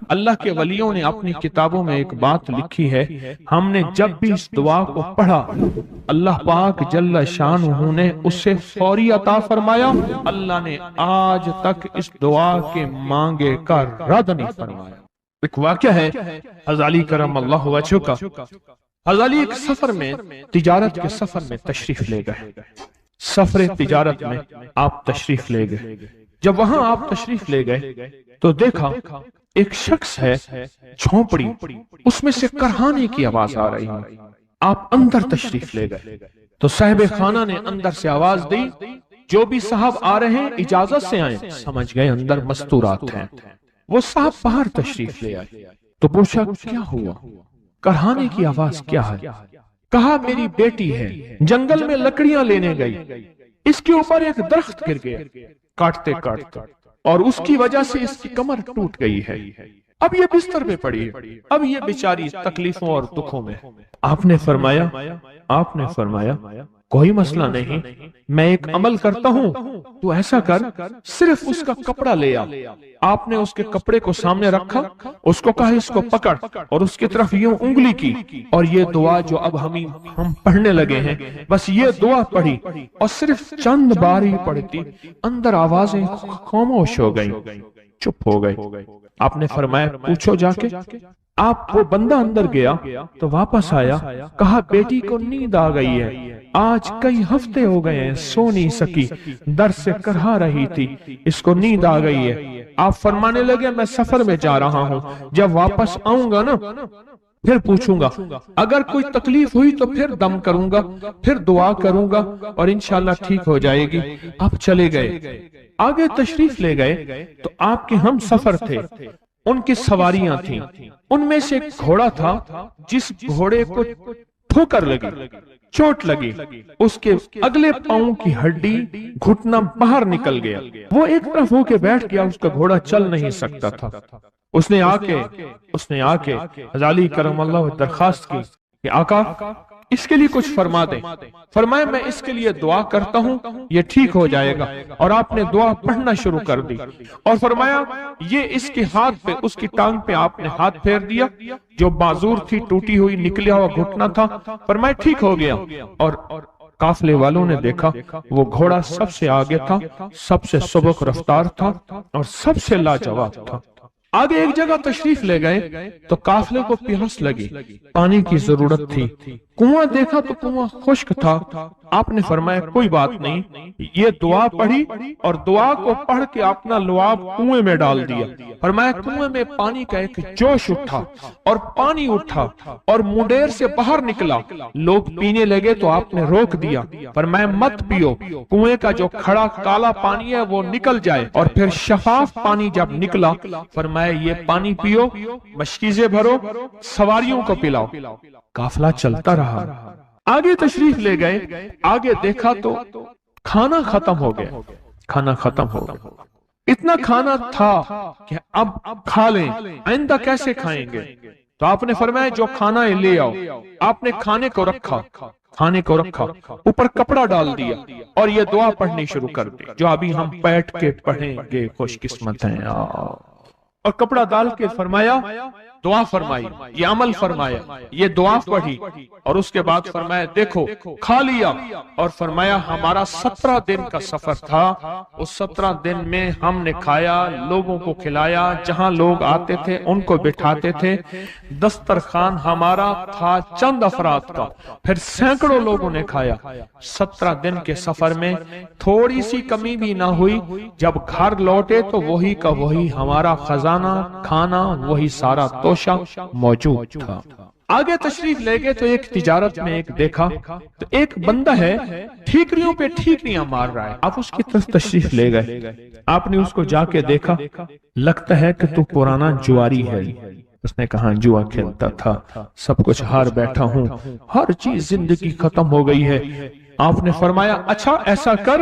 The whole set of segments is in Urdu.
اللہ کے ولیوں نے اپنی کتابوں میں ایک بات لکھی ہے، ہم نے جب بھی اس دعا کو پڑھا اللہ پاک جل شانہ نے اسے فوری عطا فرمایا، اللہ نے آج تک اس دعا کے مانگے کا رد نہیں فرمایا۔ ایک واقعہ ہے حضرت علی کرم اللہ وجہہ کا۔ حضرت علی ایک سفر میں، تجارت کے سفر میں تشریف لے گئے، سفر تجارت میں آپ تشریف لے گئے۔ جب وہاں آپ تشریف لے گئے تو دیکھا ایک شخص ہے، جھونپڑی، اس میں سے کرہانے کی آواز آ رہی ہے۔ آپ اندر تشریف لے گئے تو صاحب خانہ نے اندر سے آواز دی، جو بھی صاحب آ رہے ہیں اجازت سے آئیں۔ سمجھ گئے اندر مستورات ہیں۔ وہ صاحب باہر تشریف لے آئے تو پوچھا کیا ہوا، کرہانے کی آواز کیا ہے؟ کہا میری بیٹی ہے، جنگل میں لکڑیاں لینے گئی، اس کے اوپر ایک درخت گر گیا کاٹتے کاٹتے، اور اس کی وجہ سے اس کی کمر ٹوٹ گئی ہے، اب یہ بستر پہ پڑی ہے، اب یہ بیچاری تکلیفوں اور دکھوں میں۔ آپ نے فرمایا کوئی مسئلہ نہیں، میں ایک عمل کرتا ہوں، تو ایسا کر صرف اس کا کپڑا لے آ۔ آپ نے اس کے کپڑے کو سامنے رکھا، اس کو کہا اس کو پکڑ، اور اس کی طرف یوں انگلی کی، اور یہ دعا جو اب ہم پڑھنے لگے ہیں، بس یہ دعا پڑھی، اور صرف چند بار ہی پڑھتی اندر آوازیں خاموش ہو گئیں، چپ ہو گئے۔ آپ نے فرمایا پوچھو جا کے۔ آپ وہ بندہ اندر گیا تو واپس آیا، کہا بیٹی کو نیند آ گئی ہے، آج کئی ہفتے ہو گئے ہیں سو نہیں سکی، درد سے کرہا رہی تھی، اس کو نیند آ گئی ہے۔ آپ فرمانے لگے میں سفر میں جا رہا ہوں، جب واپس آؤں گا نا پھر پوچھوں گا، اگر کوئی تکلیف ہوئی تو پھر دم کروں گا، پھر دعا کروں گا، اور انشاءاللہ ٹھیک ہو جائے گی۔ آپ چلے گئے، آگے تشریف لے گئے تو آپ کے ہم سفر تھے، ان کی سواریاں تھیں، ان میں سے ایک گھوڑا تھا، جس گھوڑے کو ٹھوکر لگی، چوٹ لگی، اس کے اگلے پاؤں کی ہڈی گھٹنا باہر نکل گیا، وہ ایک طرف ہو کے بیٹھ گیا، اس کا گھوڑا چل نہیں سکتا تھا۔ اس نے آ کے حضرت علی کرم اللہ درخواست کی کہ آقا اس کے لیے کچھ فرما دیں۔ فرمایا میں اس کے لیے دعا کرتا ہوں، یہ ٹھیک ہو جائے گا، اور آپ نے دعا پڑھنا شروع کر دی، اور فرمایا یہ اس کے ہاتھ پہ، اس کی ٹانگ پہ آپ نے ہاتھ پھیر دیا، جو معذور تھی، ٹوٹی ہوئی، نکلیا ہوا گھٹنا تھا، فرمایا ٹھیک ہو گیا۔ اور قافلے والوں نے دیکھا وہ گھوڑا سب سے آگے تھا، سب سے سبک رفتار تھا، اور سب سے لاجواب تھا۔ آگے ایک جگہ تشریف لے گئے تو قافلے کو پیاس لگی، پانی کی ضرورت تھی، کنواں دیکھا تو کنواں خشک تھا۔ آپ نے فرمایا کوئی بات نہیں، یہ دعا پڑھی، اور دعا کو پڑھ کے اپنا لعاب کنویں میں ڈال دیا۔ فرمایا کنویں میں پانی کا ایک جوش اٹھا، اور پانی اٹھا اور منڈیر سے باہر نکلا، لوگ پینے لگے تو آپ نے روک دیا، فرمایا مت پیو، کنویں کا جو کھڑا کالا پانی ہے وہ نکل جائے، اور پھر شفاف پانی جب نکلا فرمایا یہ پانی پیو، مشکیزیں بھرو، سواریوں کو پلاؤ۔ قافلہ چلتا رہا، آگے تشریف لے گئے، آگے دیکھا تو کھانا ختم ہو گیا، اتنا کھانا تھا کہ اب کھا لیں، آئندہ کیسے کھائیں گے؟ تو آپ نے فرمایا جو کھانا ہے لے آؤ۔ آپ نے کھانے کو رکھا، اوپر کپڑا ڈال دیا، اور یہ دعا پڑھنی شروع کر دی جو ابھی ہم بیٹھ کے پڑھیں گے، خوش قسمت ہیں۔ اور کپڑا ڈال کے فرمایا دعا فرمائی، یہ عمل فرمایا، یہ دعا پڑھی، اور اس کے بعد فرمایا دیکھو کھا لیا، اور فرمایا ہمارا 17 دن کا سفر تھا، اس 17 دن میں ہم نے کھایا، لوگوں کو کھلایا، جہاں لوگ آتے تھے ان کو بٹھاتے تھے، دسترخوان ہمارا تھا چند افراد کا، پھر سینکڑوں لوگوں نے کھایا۔ 17 دن کے سفر میں تھوڑی سی کمی بھی نہ ہوئی، جب گھر لوٹے تو وہی کا وہی ہمارا خزانہ، کھانا وہی سارا توشہ موجود تھا۔ آگے تشریف لے گئے تو ایک تجارت میں ایک دیکھا تو ایک بندہ ہے ٹھیکریوں پہ ٹھیکریاں مار رہا ہے، آپ اس کی طرف تشریف لے گئے، آپ نے اس کو جا کے دیکھا، لگتا ہے کہ تو پرانا جواری ہے۔ اس نے کہا جوا کھیلتا تھا، سب کچھ ہار بیٹھا ہوں، ہر چیز زندگی ختم ہو گئی ہے۔ آپ نے فرمایا اچھا ایسا کر،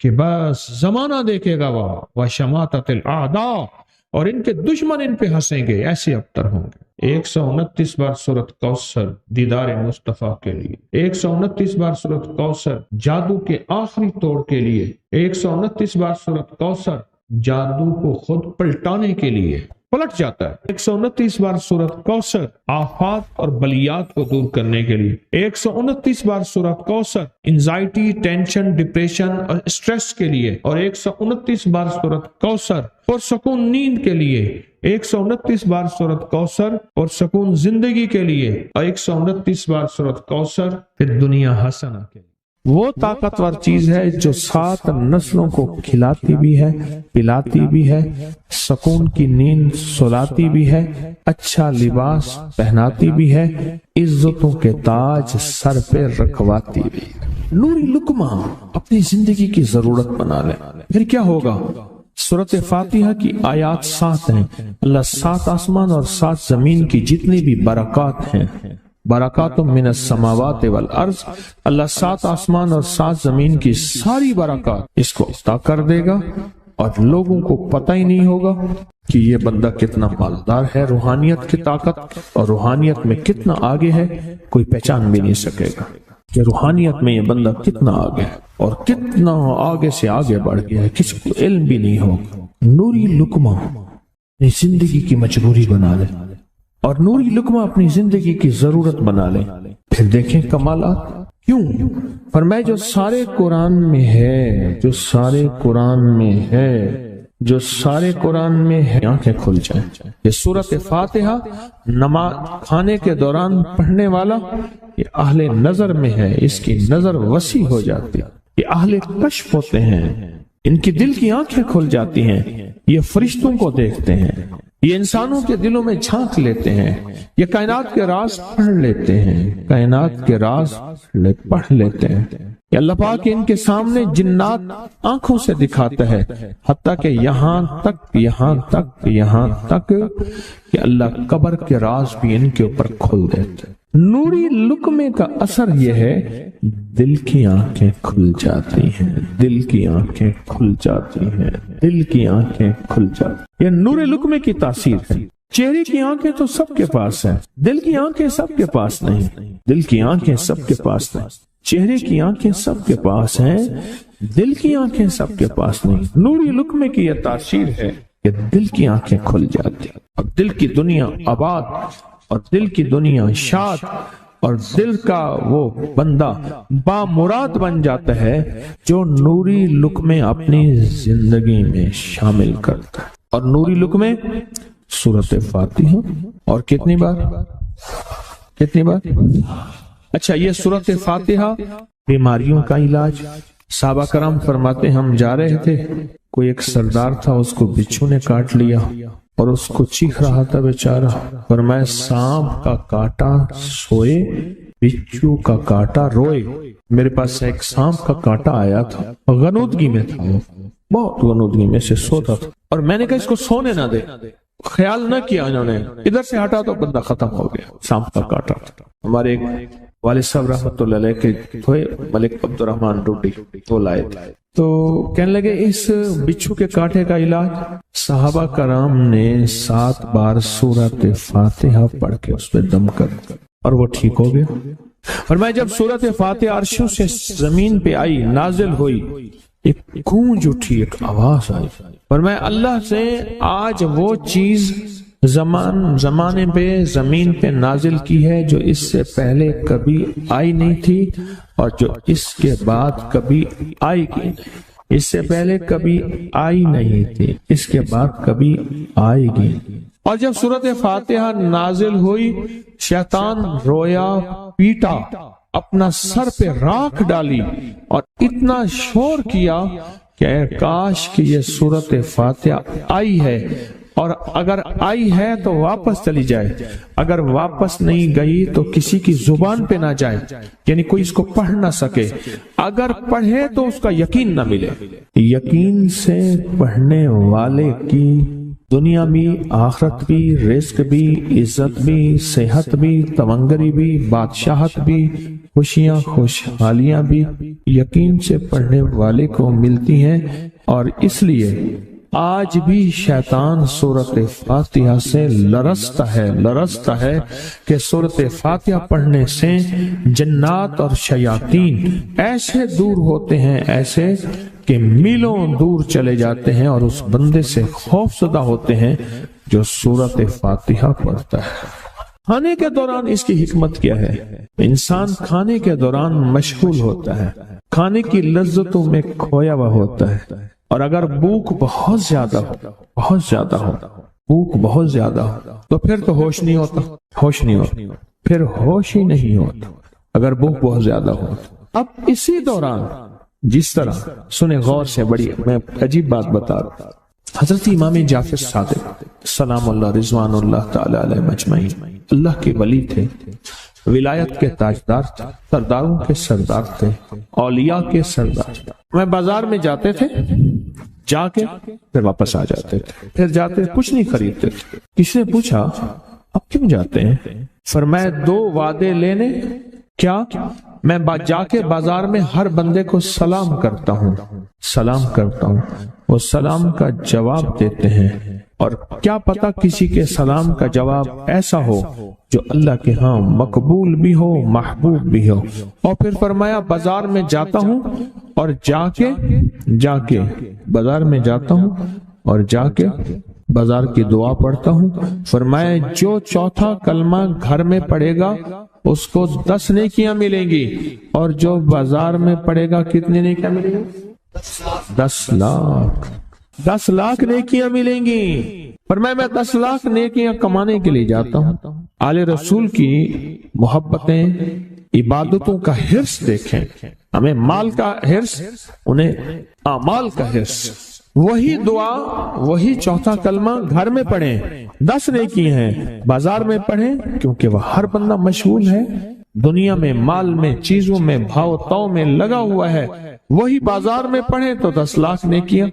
کہ بس زمانہ دیکھے گا وہ شماتت الاعداء، اور ان کے دشمن ان پہ ہنسیں گے، ایسے ابتر ہوں گے۔ 129 بار سورۃ کوثر دیدار مصطفیٰ کے لیے، 129 بار سورۃ کوثر جادو کے آخری توڑ کے لیے، 129 بار سورۃ کوثر جادو کو خود پلٹانے کے لیے، پلٹ جاتا ہے۔ 129 بار سورۃ کوثر آفات اور بلیات کو دور کرنے کے لیے، 129 بار سورۃ کوثر انزائٹی، ٹینشن، ڈپریشن اور اسٹریس کے لیے، اور 129 بار سورۃ کوثر پرسکون نیند کے لیے، 129 بار سورۃ کوثر پرسکون زندگی کے لیے، اور 129 بار سورۃ کوثر پھر دنیا حسنہ کے لیے۔ وہ طاقتور چیز ہے جو 7 نسلوں کو کھلاتی بھی ہے، پلاتی بھی ہے، سکون کی نیند سلاتی بھی ہے، اچھا لباس پہناتی بھی ہے، عزتوں کے تاج سر پہ رکھواتی بھی ہے۔ نوری لقمہ اپنی زندگی کی ضرورت بنا لیں، پھر کیا ہوگا؟ سورۃ فاتحہ کی آیات 7 ہیں۔ اللہ 7 آسمان اور 7 زمین کی جتنی بھی برکات ہیں، برکات من السماوات والارض، اللہ 7 آسمان اور 7 زمین کی ساری برکات اس کو عطا کر دے گا، اور لوگوں کو پتہ ہی نہیں ہوگا کہ یہ بندہ کتنا مالدار ہے، روحانیت کی طاقت اور روحانیت میں کتنا آگے ہے، کوئی پہچان بھی نہیں سکے گا کہ روحانیت میں یہ بندہ کتنا آگے ہے اور کتنا آگے سے آگے بڑھ گیا ہے، کسی کو علم بھی نہیں ہوگا۔ نوری لقمہ اپنی زندگی کی مجبوری بنا لے، اور نوری لقمہ اپنی زندگی کی ضرورت بنا لے، پھر دیکھیں کمالات۔ کیوں؟ فرمائے جو سارے قرآن میں ہے، جو سارے قرآن میں ہے، جو سارے قرآن میں ہے، آنکھیں کھل جائیں۔ یہ سورۃ فاتحہ نماز کھانے کے دوران پڑھنے والا یہ اہل نظر میں ہے، اس کی نظر وسیع ہو جاتی ہے، یہ اہل کشف ہوتے ہیں، ان کی دل کی آنکھیں کھل جاتی ہیں، یہ فرشتوں کو دیکھتے ہیں، یہ انسانوں کے دلوں میں جھانک لیتے ہیں، یہ کائنات کے راز پڑھ لیتے ہیں، کائنات کے راز پڑھ لیتے ہیں۔ کہ اللہ پاک ان کے سامنے جنات آنکھوں سے دکھاتا ہے، حتیٰ کہ یہاں تک کہ اللہ قبر کے راز بھی ان کے اوپر کھول دیتے ہیں۔ نوری لقمے کا اثر یہ ہے، دل کی آنکھیں کھل جاتی ہیں، دل کی آنکھیں کھل جاتی ہیں، دل کی آنکھیں کھل جاتی ہیں۔ یہ نور لقمے کی تاثیر ہے۔ چہرے کی آنکھیں تو سب کے پاس ہیں، دل کی آنکھیں سب کے پاس نہیں، دل کی آنکھیں سب کے پاس نہیں، چہرے کی آنکھیں سب کے پاس ہیں، دل کی آنکھیں سب کے پاس نہیں۔ نوری لقمے کی یہ تاثیر ہے کہ دل کی آنکھیں کھل جاتی ہیں، اور دل کی دنیا آباد، اور دل کی دنیا شاد، اور دل کا وہ بندہ بامراد بن جاتا ہے جو نوری لقمے اپنی زندگی میں شامل کرتا ہے۔ اور نوری لقمے سورۃ فاتحہ، اور کتنی بار؟ اچھا، یہ سورۃ فاتحہ بیماریوں کا علاج۔ صحابہ کرام فرماتے ہم جا رہے تھے، کوئی ایک سردار تھا، اس کو بچھو نے کاٹ لیا اور اس کو چیخ رہا تھا بیچارہ، فرمایا سانپ کا کاٹا سوئے، بچھو کا کاٹا روئے۔ میرے پاس ایک سانپ کا کاٹا آیا تھا، غنودگی میں تھا، وہ بہت غنودگی میں سے سوتا تھا، اور میں نے کہا اس کو سونے نہ دے، خیال نہ کیا انہوں نے، ادھر سے ہٹا تو بندہ ختم ہو گیا، سانپ کا کاٹا تھا۔ ہمارے ایک والد صاحب رحمۃ اللہ علیہ کے تھے ملک عبد الرحمن ڈوٹی، وہ لائے تو کہنے لگے اس بچھو کے کاٹے کا علاج، صحابہ کرام نے 7 بار سورۃ فاتحہ پڑھ کے اس پہ دم کر، اور وہ ٹھیک ہو گیا۔ اور میں جب سورۃ فاتحہ عرشوں سے زمین پہ آئی، نازل ہوئی، ایک گونج اٹھی، ایک آواز آئی، اور میں اللہ سے آج وہ چیز زمانے پہ زمین پہ نازل کی ہے جو اس سے پہلے کبھی آئی نہیں تھی، اور جو اس کے بعد کبھی آئے گی نہیں۔ اس سے پہلے کبھی آئی نہیں تھی، اس کے بعد کبھی آئے گی۔ اور جب سورۃ فاتحہ نازل ہوئی، شیطان رویا، پیٹا، اپنا سر پہ راکھ ڈالی، اور اتنا شور کیا کہ کاش کہ یہ سورۃ فاتحہ آئی ہے، اور اگر آئی ہے تو واپس چلی جائے، اگر واپس نہیں گئی تو کسی کی زبان پہ نہ جائے، یعنی کوئی اس کو پڑھ نہ سکے، اگر پڑھے تو اس کا یقین نہ ملے۔ یقین سے پڑھنے والے کی دنیا بھی، آخرت بھی، رزق بھی، عزت بھی، صحت بھی، تونگری بھی، بادشاہت بھی، خوشیاں خوشحالیاں بھی یقین سے پڑھنے والے کو ملتی ہیں۔ اور اس لیے آج بھی شیطان سورۃ فاتحہ سے لرزتا ہے کہ سورۃ فاتحہ پڑھنے سے جنات اور شیاطین ایسے دور ہوتے ہیں، ایسے کہ میلوں دور چلے جاتے ہیں، اور اس بندے سے خوف زدہ ہوتے ہیں جو سورۃ فاتحہ پڑھتا ہے۔ کھانے کے دوران اس کی حکمت کیا ہے؟ انسان کھانے کے دوران مشغول ہوتا ہے، کھانے کی لذتوں میں کھویا ہوا ہوتا ہے، اور اگر بھوک بہت زیادہ ہو بھوک بہت زیادہ ہو تو پھر تو ہوش نہیں ہوتا، پھر ہوش ہی نہیں ہوتا اگر بھوک بہت زیادہ ہو۔ اب اسی دوران جس طرح سنیں غور سے، بڑی میں عجیب بات بتا رہا ہوں، حضرت امام جعفر صادق سلام اللہ رضوان اللہ تعالی علیہ مجمعین اللہ کے ولی تھے، ولایت کے تاجدار تھے، سرداروں کے سردار تھے، اولیاء کے سردار تھے۔ میں بازار میں جاتے تھے، جا کے پھر واپس آ جاتے تھے، پھر جاتے کچھ نہیں خریدتے تھے۔ کسی نے پوچھا اب کیوں جاتے ہیں؟ فرمایا 2 وعدے لینے، کیا میں جا کے بازار میں ہر بندے کو سلام کرتا ہوں، وہ سلام کا جواب دیتے ہیں، اور کیا پتا کسی کے سلام کا جواب ایسا ہو جو اللہ کے ہاں مقبول بھی ہو، محبوب بھی ہو۔ اور پھر فرمایا بازار میں جاتا ہوں اور جا کے بازار میں جاتا ہوں اور جا کے بازار کی دعا پڑھتا ہوں۔ فرمایا جو چوتھا کلمہ گھر میں پڑھے گا اس کو 10 نیکیاں ملیں گی، اور جو بازار میں پڑھے گا کتنی نیکیاں ملیں گی؟ 10 لاکھ نیکیاں ملیں گی۔ فرمایا میں 10 لاکھ نیکیاں کمانے کے لیے جاتا ہوں۔ آل رسول کی محبتیں، عبادتوں کا حرص دیکھیں، ہمیں مال کا حرص، انہیں اعمال کا حرص۔ وہی دعا، وہی چوتھا کلمہ گھر میں پڑھیں، 10 نیکی ہیں، بازار میں پڑھیں کیونکہ وہ ہر بندہ مشغول ہے، دنیا میں، مال میں، چیزوں میں، بھاؤ تاؤ میں لگا ہوا ہے، وہی بازار میں پڑھیں تو 10 لاکھ نیکیاں۔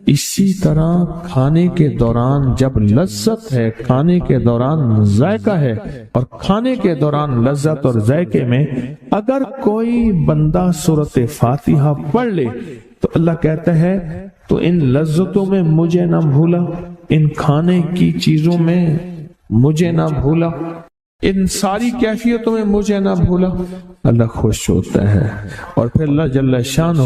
اسی طرح کھانے کے دوران جب لذت ہے، کھانے کے دوران ذائقہ ہے، اور کھانے کے دوران لذت اور ذائقے میں اگر کوئی بندہ سورۃ فاتحہ پڑھ لے تو اللہ کہتا ہے تو ان لذتوں میں مجھے نہ بھولا، ان کھانے کی چیزوں میں مجھے نہ بھولا، ان ساری کیفیتوں میں مجھے نہ بھولا۔ اللہ خوش ہوتا ہے، اور پھر اللہ جل شانہ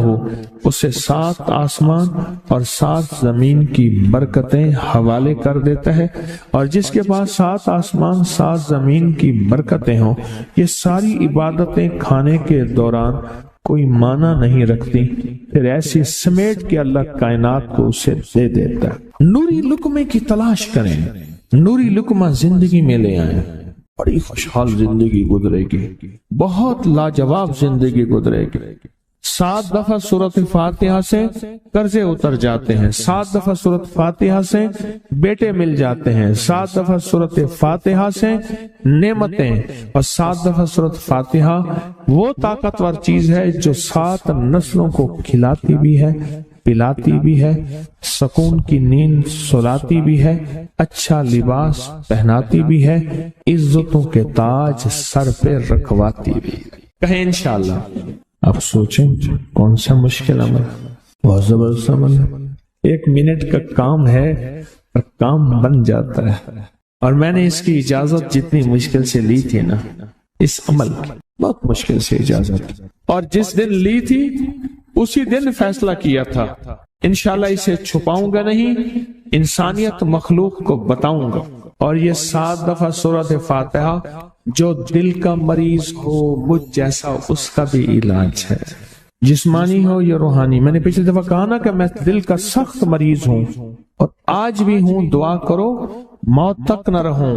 اسے 7 آسمان اور 7 زمین کی برکتیں حوالے کر دیتا ہے، اور جس کے پاس 7 آسمان 7 زمین کی برکتیں ہوں، یہ ساری عبادتیں کھانے کے دوران کوئی معنی نہیں رکھتی، پھر ایسی سمیٹ کے اللہ کائنات کو اسے دے دیتا ہے۔ نوری لقمے کی تلاش کریں، نوری لقمہ زندگی میں لے آئیں، بڑی خوشحال زندگی گزرے گی، بہت لاجواب زندگی گزرے گی۔ 7 دفعہ سورۃ فاتحہ سے قرضے اتر جاتے ہیں، 7 دفعہ سورۃ فاتحہ سے بیٹے مل جاتے ہیں، 7 دفعہ سورۃ فاتحہ سے نعمتیں، اور 7 دفعہ سورۃ فاتحہ وہ طاقتور چیز ہے جو 7 نسلوں کو کھلاتی بھی ہے، پلاتی بھی ہے، سکون کی نیند سلاتی بھی ہے، اچھا لباس پہناتی بھی ہے، عزتوں کے تاج سر پہ رکھواتی بھی ہے۔ کہیں انشاءاللہ۔ آپ سوچیں کون سا مشکل عمل، بہت زبردست عمل ہے، 1 منٹ کا کام ہے اور کام بن جاتا ہے۔ اور میں نے اس کی اجازت جتنی مشکل سے لی تھی نا، اس عمل کی بہت مشکل سے اجازت، اور جس دن لی تھی اسی دن فیصلہ کیا تھا انشاءاللہ اسے چھپاؤں گا نہیں، انسانیت مخلوق کو بتاؤں گا۔ اور یہ 7 دفعہ سورۃ فاتحہ جو دل کا مریض ہو مجھ جیسا اس کا بھی علاج ہے، جسمانی ہو یا روحانی۔ میں نے پچھلی دفعہ کہا نا کہ میں دل کا سخت مریض ہوں اور آج بھی ہوں، دعا کرو موت تک نہ رہوں،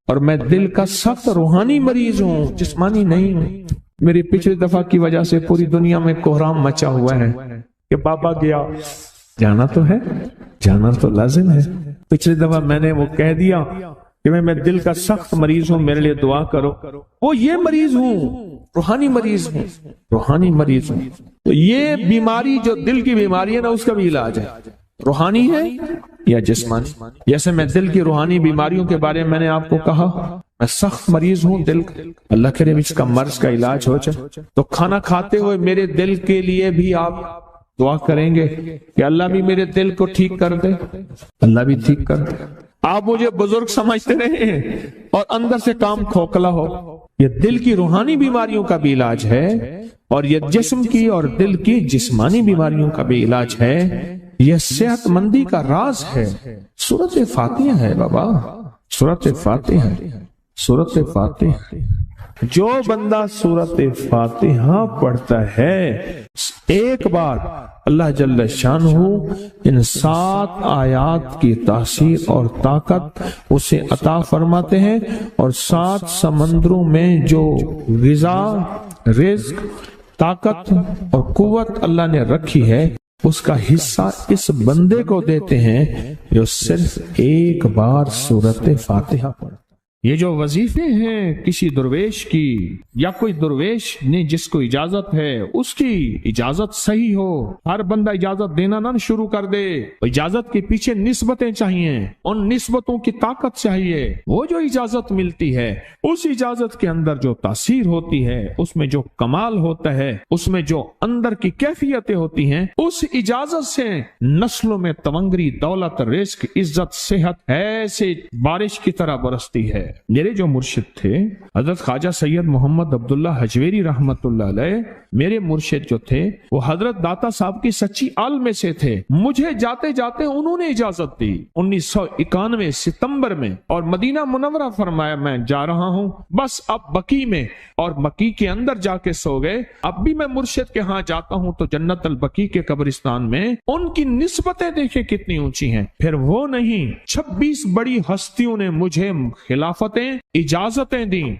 اور میں دل کا سخت روحانی مریض ہوں، جسمانی نہیں ہوں۔ میری پچھلی دفعہ کی وجہ سے پوری دنیا میں کوہرام مچا ہوا ہے کہ بابا گیا، جانا تو ہے، جانا تو لازم ہے۔ پچھلی دفعہ میں نے وہ کہہ دیا کہ میں دل کا سخت مریض ہوں، میرے لیے دعا کرو، وہ یہ مریض ہوں، روحانی مریض ہوں، روحانی مریض ہوں۔ تو یہ بیماری جو دل کی بیماری ہے نا، اس کا بھی علاج ہے۔ روحانی ہے یا جسمانی؟ جیسے میں دل کی روحانی بیماریوں کے بارے میں نے آپ کو کہا، میں سخت مریض ہوں دل کا، اللہ کرے اس کا مرض کا علاج ہو جائے، تو کھانا کھاتے ہوئے میرے دل کے لیے بھی آپ دعا کریں گے کہ اللہ بھی میرے دل کو ٹھیک کر دے، اللہ بھی ٹھیک کر دے۔ آپ مجھے بزرگ سمجھتے رہے ہیں اور اندر سے کام کھوکھلا ہو۔ یہ دل کی روحانی بیماریوں کا بھی علاج ہے، اور یہ جسم کی اور دل کی جسمانی بیماریوں کا بھی علاج ہے۔ یہ صحت مندی کا راز ہے۔ سورۃ فاتحہ ہے بابا، سورۃ فاتحہ، سورۃ فاتحہ۔ جو بندہ سورۃ فاتحہ پڑھتا ہے ایک بار، اللہ جل شانہ ان 7 آیات کی تاثیر اور طاقت اسے عطا فرماتے ہیں، اور 7 سمندروں میں جو غذا، رزق، طاقت اور قوت اللہ نے رکھی ہے اس کا حصہ اس بندے کو دیتے ہیں جو صرف ایک بار سورۃ فاتحہ پڑھتا۔ یہ جو وظیفے ہیں کسی درویش کی، یا کوئی درویش نے جس کو اجازت ہے اس کی اجازت صحیح ہو، ہر بندہ اجازت دینا نہ شروع کر دے۔ اجازت کے پیچھے نسبتیں چاہیے، ان نسبتوں کی طاقت چاہیے۔ وہ جو اجازت ملتی ہے اس اجازت کے اندر جو تاثیر ہوتی ہے، اس میں جو کمال ہوتا ہے، اس میں جو اندر کی کیفیتیں ہوتی ہیں، اس اجازت سے نسلوں میں تونگری، دولت، رزق، عزت، صحت ایسے بارش کی طرح برستی ہے۔ میرے جو مرشد تھے حضرت خواجہ سید محمد عبداللہ حجویری رحمت اللہ علیہ، میرے مرشد جو تھے وہ حضرت داتا صاحب کی سچی آل میں سے تھے۔ مجھے جاتے جاتے انہوں نے اجازت دی 1991 ستمبر میں، اور مدینہ منورہ فرمایا میں جا رہا ہوں، بس اب بقی میں، اور بقی کے اندر جا کے سو گئے۔ اب بھی میں مرشد کے ہاں جاتا ہوں تو جنت البقی کے قبرستان میں ان کی نسبتیں دیکھیں کتنی اونچی ہیں۔ پھر وہ نہیں، 26 بڑی ہستیوں نے مجھے خلافتیں، اجازتیں دیں،